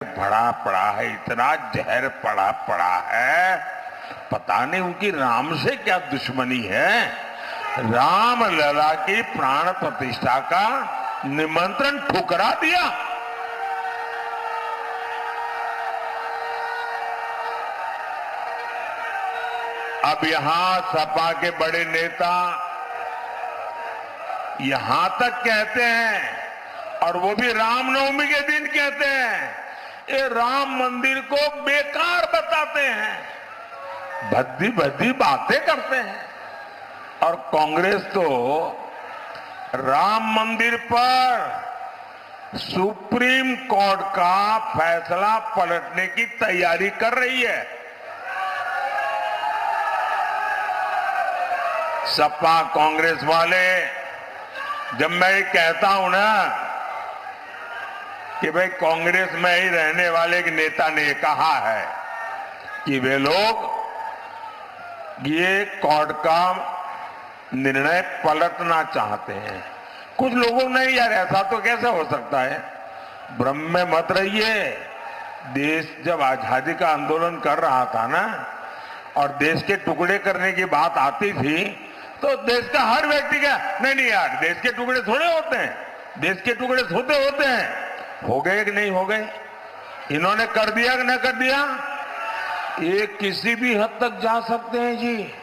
भरा पड़ा है, इतना जहर पड़ा पड़ा है, पता नहीं उनकी राम से क्या दुश्मनी है। राम लला की प्राण प्रतिष्ठा का निमंत्रण ठुकरा दिया। अब यहां सपा के बड़े नेता यहां तक कहते हैं, और वो भी रामनवमी के दिन कहते हैं, ये राम मंदिर को बेकार बताते हैं, भद्दी भद्दी बातें करते हैं। और कांग्रेस तो राम मंदिर पर सुप्रीम कोर्ट का फैसला पलटने की तैयारी कर रही है। सपा कांग्रेस वाले, जब मैं ये कहता हूं ना कि भाई कांग्रेस में ही रहने वाले एक नेता ने कहा है कि वे लोग ये कोर्ट का निर्णय पलटना चाहते हैं। कुछ लोगों ने, यार ऐसा तो कैसे हो सकता है, भ्रम में मत रहिए। देश जब आजादी का आंदोलन कर रहा था ना, और देश के टुकड़े करने की बात आती थी, तो देश का हर व्यक्ति का नहीं यार, देश के टुकड़े थोड़े होते हैं, देश के टुकड़े होते हैं। हो गए कि नहीं हो गए? इन्होंने कर दिया कि नहीं कर दिया? ये किसी भी हद तक जा सकते हैं जी,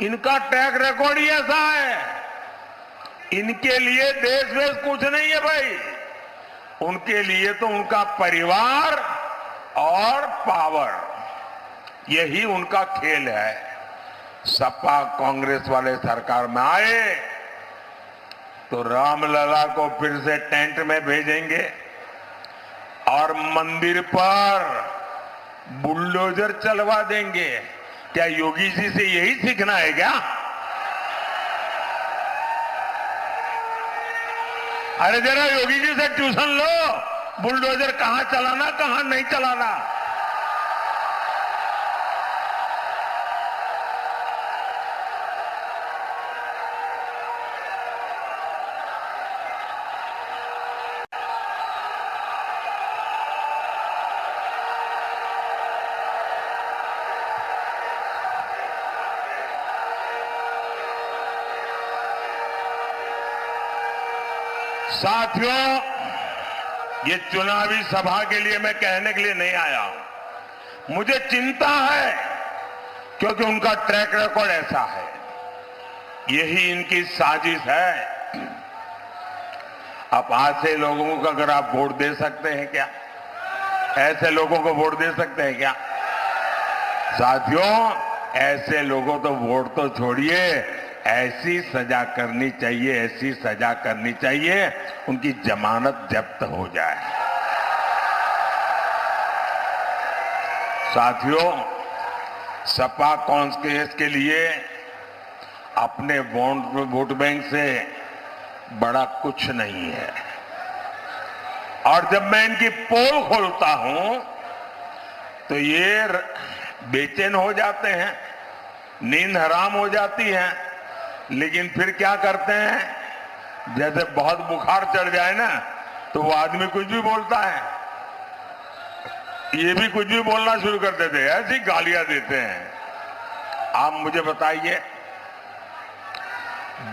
इनका ट्रैक रिकॉर्ड ही ऐसा है। इनके लिए देश वेश कुछ नहीं है भाई, उनके लिए तो उनका परिवार और पावर, यही उनका खेल है। सपा कांग्रेस वाले सरकार में आए तो रामलला को फिर से टेंट में भेजेंगे और मंदिर पर बुलडोजर चलवा देंगे। क्या योगी जी से यही सीखना है क्या? अरे जरा योगी जी से ट्यूशन लो, बुलडोजर कहां चलाना कहां नहीं चलाना। साथियों, ये चुनावी सभा के लिए मैं कहने के लिए नहीं आया हूं, मुझे चिंता है, क्योंकि उनका ट्रैक रिकॉर्ड ऐसा है, यही इनकी साजिश है। अब ऐसे लोगों को अगर आप वोट दे सकते हैं क्या? ऐसे लोगों को वोट दे सकते हैं क्या? साथियों, ऐसे लोगों तो वोट तो छोड़िए, ऐसी सजा करनी चाहिए, ऐसी सजा करनी चाहिए उनकी जमानत जब्त हो जाए। साथियों, सपा कांग्रेस के लिए अपने वोट बैंक से बड़ा कुछ नहीं है। और जब मैं इनकी पोल खोलता हूं तो ये बेचैन हो जाते हैं, नींद हराम हो जाती है। लेकिन फिर क्या करते हैं, जैसे बहुत बुखार चढ़ जाए ना, तो वो आदमी कुछ भी बोलता है, ये भी कुछ भी बोलना शुरू कर देते हैं, ऐसी गालियां देते हैं। आप मुझे बताइए,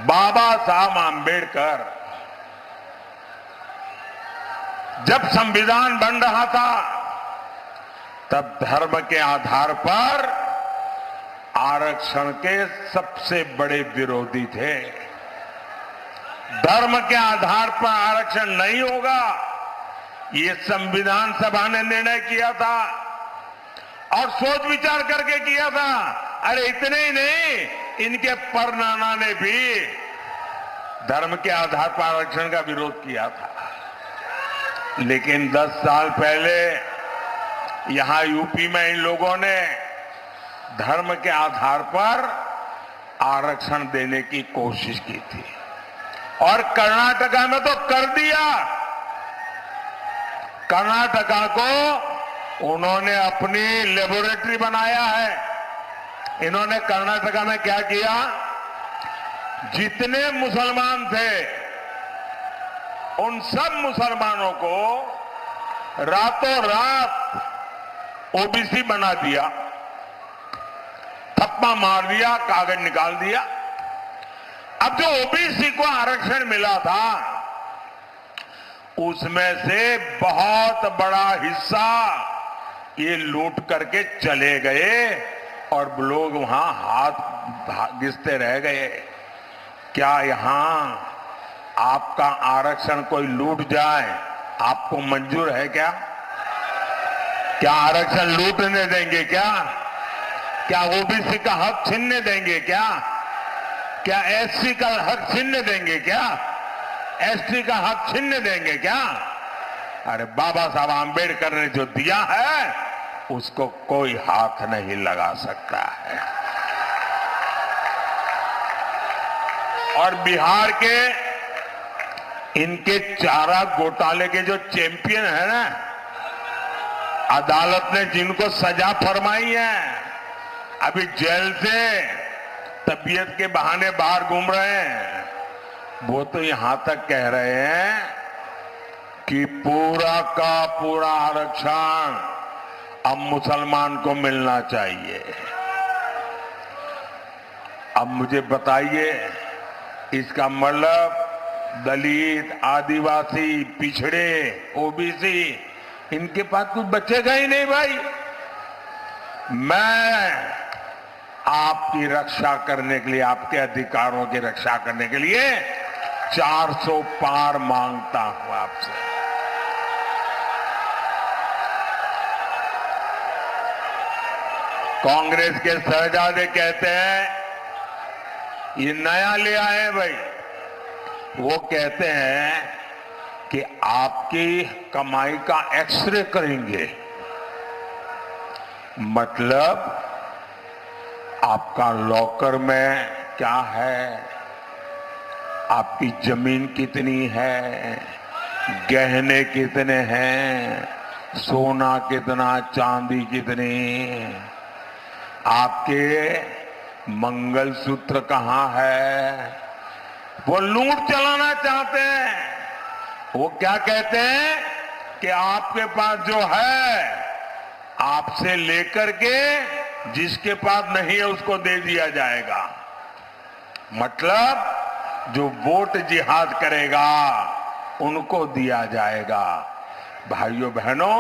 बाबा साहब आंबेडकर जब संविधान बन रहा था, तब धर्म के आधार पर आरक्षण के सबसे बड़े विरोधी थे। धर्म के आधार पर आरक्षण नहीं होगा, ये संविधान सभा ने निर्णय किया था, और सोच विचार करके किया था। अरे इतने ही नहीं, इनके परनाना ने भी धर्म के आधार पर आरक्षण का विरोध किया था। लेकिन 10 साल पहले यहां यूपी में इन लोगों ने धर्म के आधार पर आरक्षण देने की कोशिश की थी, और कर्नाटका में तो कर दिया। कर्नाटका को उन्होंने अपनी लेबोरेटरी बनाया है। इन्होंने कर्नाटका में क्या किया, जितने मुसलमान थे उन सब मुसलमानों को रातों रात ओबीसी बना दिया, थप्पा मार दिया, कागज निकाल दिया। अब जो ओबीसी को आरक्षण मिला था उसमें से बहुत बड़ा हिस्सा ये लूट करके चले गए और लोग वहां हाथ घिसते रह गए। क्या यहां आपका आरक्षण कोई लूट जाए आपको मंजूर है क्या? क्या आरक्षण लूटने देंगे क्या? क्या ओबीसी का हक छीनने देंगे क्या? क्या एससी का हक छीनने देंगे क्या? एसटी का हक छीनने देंगे क्या? अरे बाबा साहब आंबेडकर ने जो दिया है उसको कोई हाथ नहीं लगा सकता है। और बिहार के इनके चारा घोटाले के जो चैंपियन है ना, अदालत ने जिनको सजा फरमाई है, अभी जेल से तबीयत के बहाने बाहर घूम रहे हैं, वो तो यहां तक कह रहे हैं कि पूरा का पूरा आरक्षण अब मुसलमान को मिलना चाहिए। अब मुझे बताइए, इसका मतलब दलित, आदिवासी, पिछड़े, ओबीसी, इनके पास कुछ बचेगा ही नहीं भाई। मैं आपकी रक्षा करने के लिए, आपके अधिकारों की रक्षा करने के लिए 400 पार मांगता हूं आपसे। कांग्रेस के शहजादे कहते हैं ये नया ले आए भाई। वो कहते हैं कि आपकी कमाई का एक्सरे करेंगे, मतलब आपका लॉकर में क्या है, आपकी जमीन कितनी है, गहने कितने हैं, सोना कितना, चांदी कितनी, आपके मंगलसूत्र कहां है। वो लूट चलाना चाहते हैं। वो क्या कहते हैं कि आपके पास जो है आपसे लेकर के जिसके पास नहीं है उसको दे दिया जाएगा। मतलब जो वोट जिहाद करेगा उनको दिया जाएगा। भाइयों बहनों,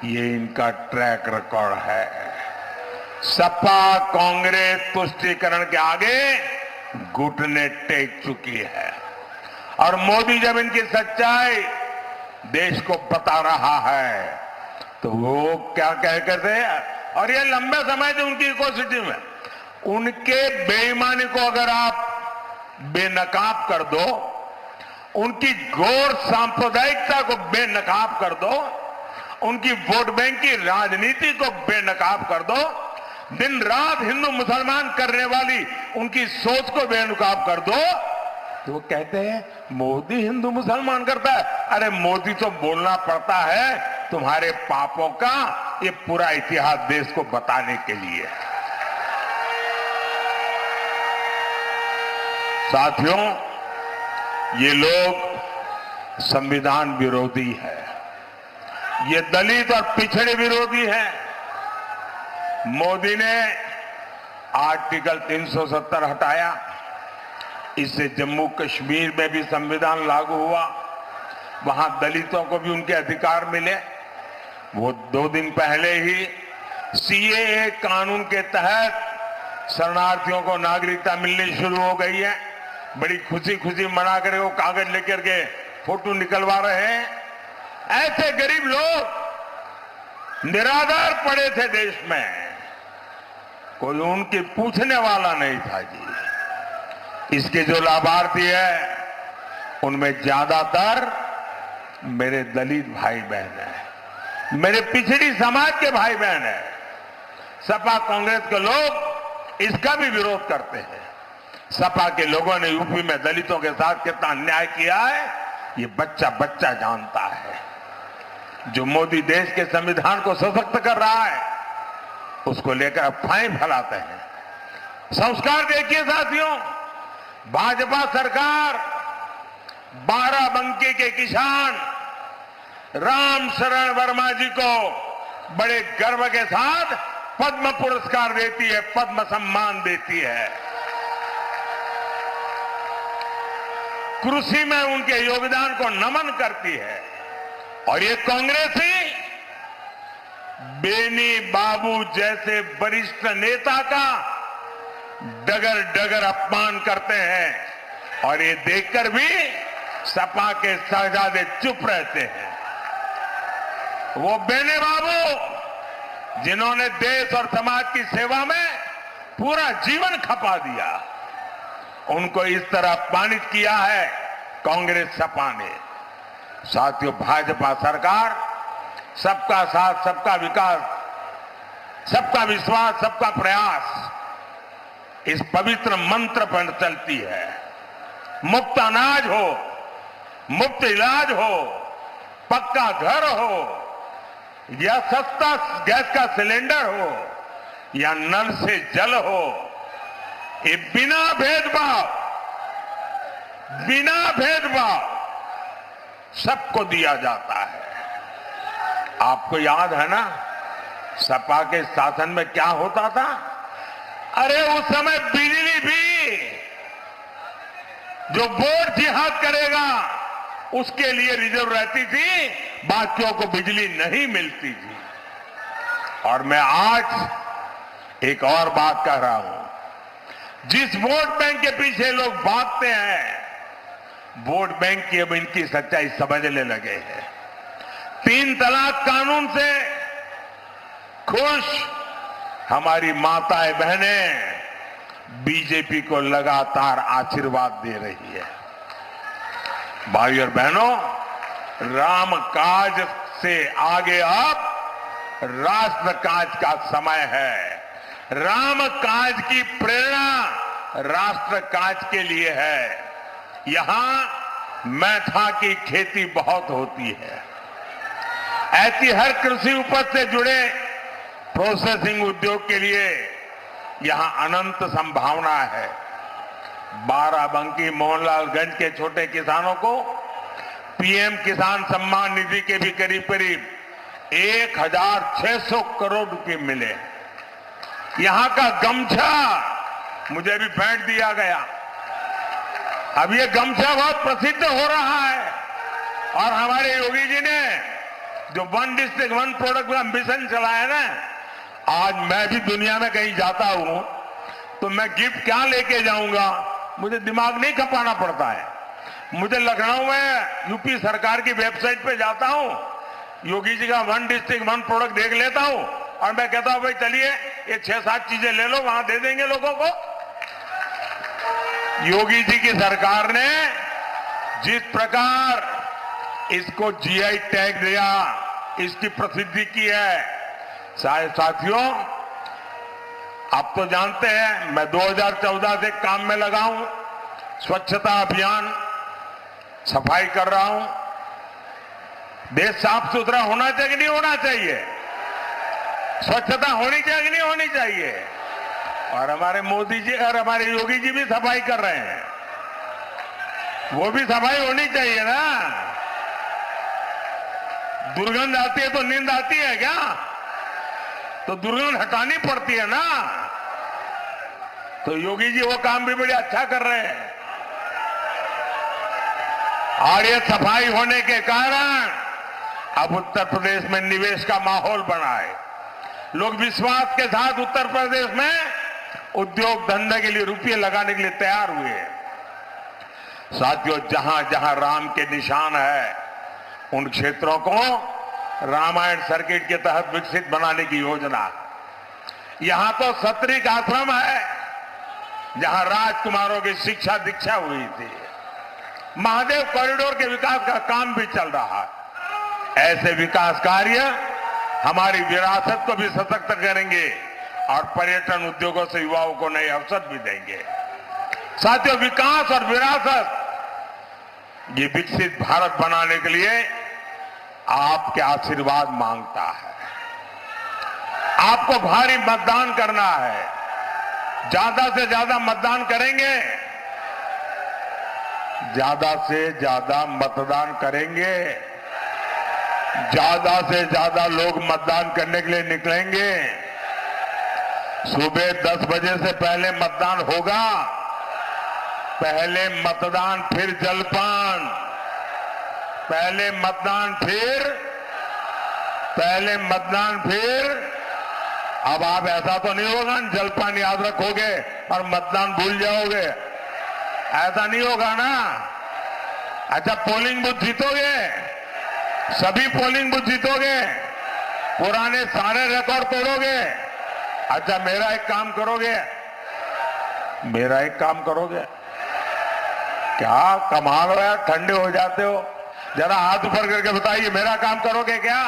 ये इनका ट्रैक रिकॉर्ड है। सपा कांग्रेस तुष्टीकरण के आगे घुटने टेक चुकी है और मोदी जब इनकी सच्चाई देश को बता रहा है तो वो क्या कह करते हैं, और ये लंबे समय से उनकी इकोसिटी में उनके बेईमानी को अगर आप बेनकाब कर दो, उनकी घोर सांप्रदायिकता को बेनकाब कर दो, उनकी वोट बैंक की राजनीति को बेनकाब कर दो, दिन रात हिंदू मुसलमान करने वाली उनकी सोच को बेनकाब कर दो, तो वो कहते हैं मोदी हिंदू मुसलमान करता है। अरे मोदी तो बोलना पड़ता है तुम्हारे पापों का ये पूरा इतिहास देश को बताने के लिए। साथियों, ये लोग संविधान विरोधी है, ये दलित और पिछड़े विरोधी है। मोदी ने आर्टिकल 370 हटाया, इससे जम्मू कश्मीर में भी संविधान लागू हुआ, वहां दलितों को भी उनके अधिकार मिले। वो 2 दिन पहले ही सीएए कानून के तहत शरणार्थियों को नागरिकता मिलनी शुरू हो गई है। बड़ी खुशी खुशी मना कर वो कागज लेकर के फोटो निकलवा रहे हैं। ऐसे गरीब लोग निराधार पड़े थे देश में, कोई उनकी पूछने वाला नहीं था जी। इसके जो लाभार्थी है उनमें ज्यादातर मेरे दलित भाई बहन हैं, मेरे पिछड़ी समाज के भाई बहन हैं। सपा कांग्रेस के लोग इसका भी विरोध करते हैं। सपा के लोगों ने यूपी में दलितों के साथ कितना अन्याय किया है ये बच्चा बच्चा जानता है। जो मोदी देश के संविधान को सशक्त कर रहा है उसको लेकर अफवाहें फैलाते हैं। संस्कार देखिए साथियों, भाजपा सरकार बाराबंकी के किसान राम शरण वर्मा जी को बड़े गर्व के साथ पद्म पुरस्कार देती है, पद्म सम्मान देती है। कृषि में उनके योगदान को नमन करती है। और ये कांग्रेस ही बेनी बाबू जैसे वरिष्ठ नेता का डगर डगर अपमान करते हैं और ये देखकर भी सपा के शहजादे चुप रहते हैं। वो बेनी बाबू जिन्होंने देश और समाज की सेवा में पूरा जीवन खपा दिया, उनको इस तरह अपमानित किया है कांग्रेस सपा ने। साथियों, भाजपा सरकार सबका साथ, सबका विकास, सबका विश्वास, सबका प्रयास इस पवित्र मंत्र पर चलती है। मुफ्त अनाज हो, मुफ्त इलाज हो, पक्का घर हो या सस्ता गैस का सिलेंडर हो या नल से जल हो, ये बिना भेदभाव सबको दिया जाता है। आपको याद है ना सपा के शासन में क्या होता था? अरे उस समय बिजली भी जो वोट जिहाद करेगा उसके लिए रिजर्व रहती थी, बाकियों को बिजली नहीं मिलती थी। और मैं आज एक और बात कह रहा हूं, जिस वोट बैंक के पीछे लोग भागते हैं, वोट बैंक की अब इनकी सच्चाई समझने लगे हैं। 3 तलाक कानून से खुश हमारी माताएं बहनें बीजेपी को लगातार आशीर्वाद दे रही है। भाई और बहनों, राम काज से आगे अब राष्ट्र काज का समय है। राम काज की प्रेरणा राष्ट्र काज के लिए है। यहां मैथा की खेती बहुत होती है। ऐसी हर कृषि उपज से जुड़े प्रोसेसिंग उद्योग के लिए यहां अनंत संभावना है। बाराबंकी मोहनलालगंज के छोटे किसानों को पीएम किसान सम्मान निधि के भी करीब करीब 1600 करोड़ रुपए मिले। यहां का गमछा मुझे भी भेंट दिया गया। अब ये गमछा बहुत प्रसिद्ध हो रहा है और हमारे योगी जी ने जो 1 डिस्ट्रिक्ट 1 प्रोडक्ट का मिशन चलाया ना, आज मैं भी दुनिया में कहीं जाता हूं तो मैं गिफ्ट क्या लेके जाऊंगा, मुझे दिमाग नहीं खपाना पड़ता है। मुझे लखनऊ में यूपी सरकार की वेबसाइट पे जाता हूं, योगी जी का 1 डिस्ट्रिक्ट 1 प्रोडक्ट देख लेता हूं और मैं कहता हूं भाई चलिए ये 6-7 चीजें ले लो, वहां दे देंगे लोगों को। योगी जी की सरकार ने जिस प्रकार इसको जीआई टैग दिया, इसकी प्रसिद्धि की है। साथियों, आप तो जानते हैं मैं 2014 से काम में लगा हूं, स्वच्छता अभियान, सफाई कर रहा हूं। देश साफ सुथरा होना चाहिए कि नहीं होना चाहिए? स्वच्छता होनी चाहिए कि नहीं होनी चाहिए? और हमारे मोदी जी और हमारे योगी जी भी सफाई कर रहे हैं, वो भी सफाई होनी चाहिए ना। दुर्गंध आती है तो नींद आती है क्या? तो दुर्गंध हटानी पड़ती है ना। तो योगी जी वो काम भी बड़े अच्छा कर रहे हैं। और ये सफाई होने के कारण अब उत्तर प्रदेश में निवेश का माहौल बना है। लोग विश्वास के साथ उत्तर प्रदेश में उद्योग धंधे के लिए रुपये लगाने के लिए तैयार हुए हैं। साथियों, जहां जहां राम के निशान है उन क्षेत्रों को रामायण सर्किट के तहत विकसित बनाने की योजना। यहां तो सतरिक आश्रम है जहां राजकुमारों की शिक्षा दीक्षा हुई थी। महादेव कॉरिडोर के विकास का काम भी चल रहा है। ऐसे विकास कार्य हमारी विरासत को भी सशक्त करेंगे और पर्यटन उद्योगों से युवाओं को नए अवसर भी देंगे। साथियों, विकास और विरासत, ये विकसित भारत बनाने के लिए आपके आशीर्वाद मांगता है। आपको भारी मतदान करना है। ज्यादा से ज्यादा मतदान करेंगे, ज्यादा से ज्यादा मतदान करेंगे ज्यादा से ज्यादा लोग मतदान करने के लिए निकलेंगे। सुबह 10 बजे से पहले मतदान होगा। पहले मतदान फिर जलपान, पहले मतदान फिर अब आप ऐसा तो नहीं होगा जलपान याद रखोगे और मतदान भूल जाओगे, ऐसा नहीं होगा ना। अच्छा, पोलिंग बूथ जीतोगे, सभी पोलिंग बूथ जीतोगे, पुराने सारे रिकॉर्ड तोड़ोगे। अच्छा, मेरा एक काम करोगे, क्या कमाल हो यार, ठंडे हो जाते हो। जरा हाथ ऊपर करके बताइए, मेरा काम करोगे क्या?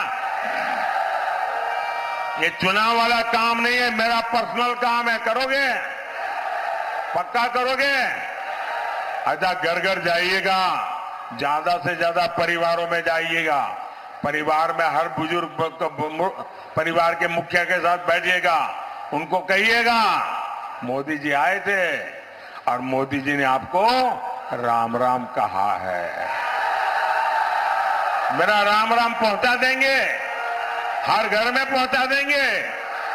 ये चुनाव वाला काम नहीं है, मेरा पर्सनल काम है, करोगे? पक्का करोगे? अच्छा, घर घर जाइएगा, ज्यादा से ज्यादा परिवारों में जाइएगा, परिवार में हर बुजुर्ग परिवार के मुखिया के साथ बैठिएगा, उनको कहिएगा मोदी जी आए थे और मोदी जी ने आपको राम राम कहा है। मेरा राम राम पहुंचा देंगे, हर घर में पहुंचा देंगे।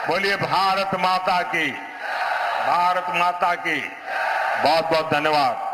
बोलिए भारत माता की, भारत माता की। बहुत बहुत धन्यवाद।